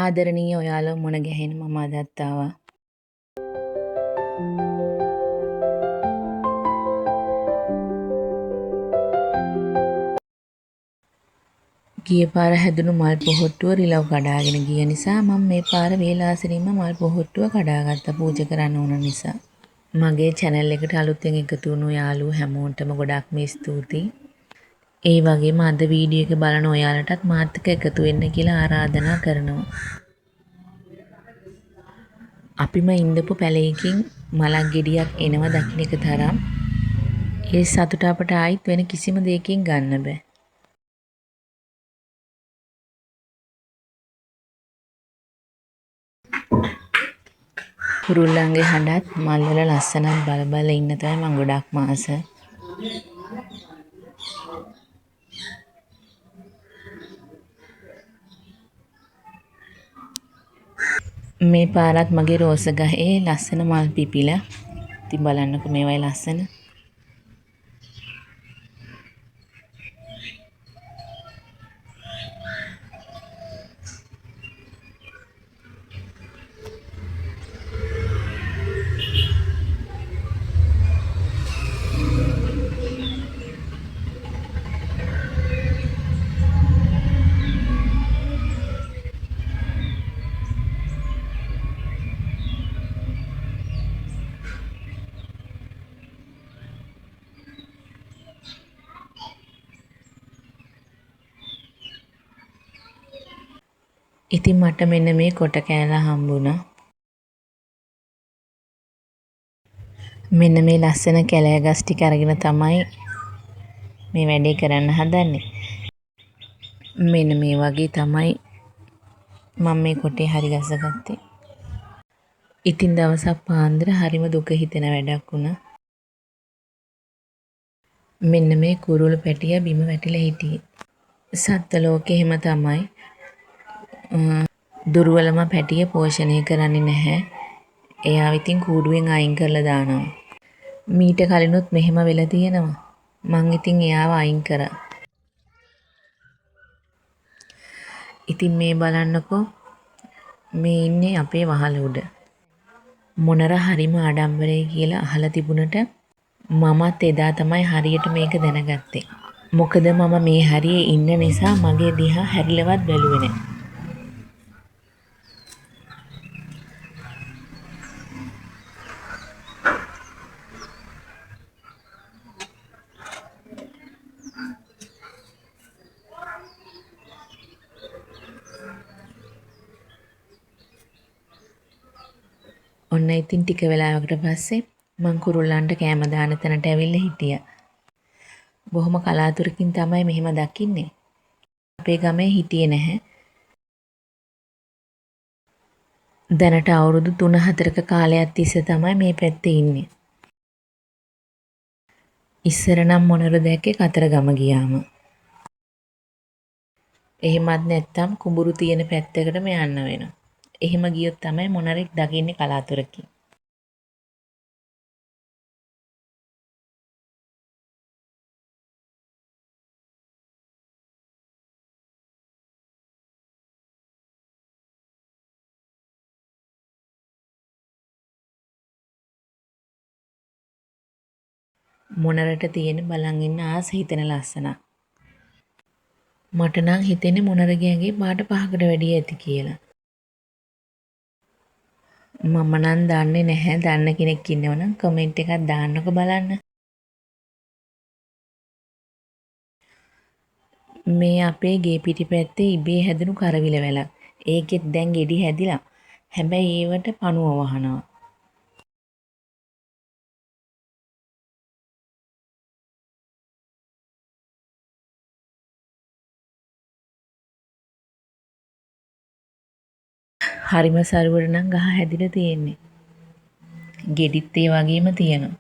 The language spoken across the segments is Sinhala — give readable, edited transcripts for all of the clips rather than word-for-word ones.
ආදරණීය ඔයාලා මුණ ගැහෙන මම අදත් ආවා. ගිය පාර හැදුණු මල් පොහොට්ටුව රිලව් කඩාගෙන ගිය නිසා මම මේ පාර වේලාසනින්ම මල් පොහොට්ටුව කඩාගත්තා පූජා කරන්න ඕන නිසා. මගේ channel එකට අලුතෙන් එකතු වුණු යාළුවෝ හැමෝටම ගොඩක්ම ස්තුතියි. ඒ වගේම අද වීඩියෝ එක බලන ඔයාලටත් මාත් එක්ක එකතු වෙන්න කියලා ආරාධනා කරනවා. අපිම ඉඳපු පැලයකින් මලක් ගෙඩියක් එනවා දකින්න එක තරම් ඒ සතුට අපට ආයිත් වෙන කිසිම දෙයකින් ගන්න බෑ. කුරුල්ලන්ගේ හඬත් මල්වල ලස්සනත් බල බල ඉන්න තමයි මම ගොඩක්ම ආස. මේ පාරත් මගේ රෝස ගහේ ලස්සන මල් පිපිලා. ඉතින් බලන්නකෝ මේවයි ලස්සන. ඉතින් මට මෙන්න මේ කොට කෑල්ල හම්බුණා. මෙන්න මේ ලස්සන කැලෑ ගස් ටික අරගෙන තමයි මේ වැඩේ කරන්න හදන්නේ. මෙන්න මේ වගේ තමයි මම මේ කොටේ හරි ගසගත්තේ. ඉතින් දවසක් පාන්දර හරිම දුක හිතෙන වැඩක් වුණා. මෙන්න මේ කුරුළු පැටියා බිම වැටිලා හිටියේ. සත්ත්ව ලෝකේ එහෙම තමයි. දුර්වලම පැටිය පෝෂණය කරන්නේ නැහැ. එයාව ඉතින් කූඩුවෙන් අයින් කරලා දානවා. මීට කලිනුත් මෙහෙම වෙලා තියෙනවා. මං ඉතින් එයාව අයින් කරා. ඉතින් මේ බලන්නකෝ මේ ඉන්නේ අපේ වහල උඩ. මොනර හරිම ආඩම්බරයි කියලා අහලා තිබුණට මමත් එදා තමයි හරියට මේක දැනගත්තේ. මොකද මම මේ හරියේ ඉන්න නිසා මගේ දිහා හැරිලවත් බැලුවේ නැහැ. ඔන්න ඉතින් ටික වෙලාවකට පස්සේ මං කුරුල්ලන්ට කෑම දාන තැනට ඇවිල්ලා හිටියා. බොහොම කලාතුරකින් තමයි මෙහෙම දකින්නේ. අපේ ගමේ හිටියේ නැහැ. දැනට අවුරුදු 3-4ක කාලයක් තිස්සේ තමයි මේ පැත්තේ ඉන්නේ. ඉස්සර නම් මොනර දැක්කේ කතරගම ගියාම. එහෙමත් නැත්නම් කුඹුරු තියෙන පැත්තකටම යන්න වෙනවා. එහෙම ගියොත් තමයි මොනරෙක් දකින්නේ කලාතුරකින්. මොනරට තියෙන බලන් ඉන්න ආස හිතෙන ලස්සන. මට නම් හිතෙන්නේ මොනරගේ ඇඟේ පාට 5කට වැඩිය ඇති කියලා. මම නම් දන්නේ නැහැ. දන්න කෙනෙක් ඉන්නවනම් කමෙන්ට් එකක් දාන්නකෝ බලන්න. මේ අපේ ගේ පිටිපැත්තේ ඉබේ හැදුණු කරවිල වැලක්. ඒකෙත් දැන් ගෙඩි හැදිලා. හැබැයි ඒවට පණුව වහනවා. හරිම සරුවට නම් ගහ හැදිලා තියෙන්නේ. ගෙඩිත් ඒ වගේම තියෙනවා.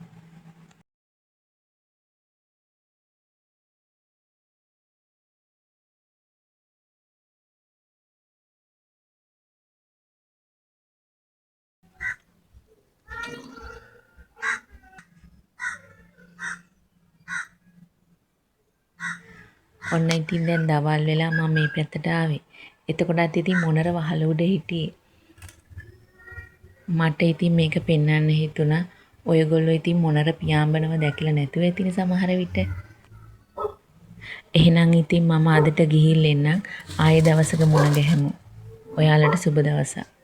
ඔන්න ඉතින් දැන් දවල් වෙලා මම මේ පැත්තට ආවේ. එතකොටත් ඉතින් මොනර වහල උඩ හිටියේ. මට ඉතින් මේක පෙන්වන්න හිතුණා. ඔයගොල්ලෝ ඉතින් මොනර පියාඹනව දැකලා නැතුව ඇතිනේ සමහර විට. එහෙනම් ඉතින් මම අදට ගිහින් එන්නම්. ආයෙ දවසක මුණ ගැහෙමු. ඔයාලට සුබ දවසක්.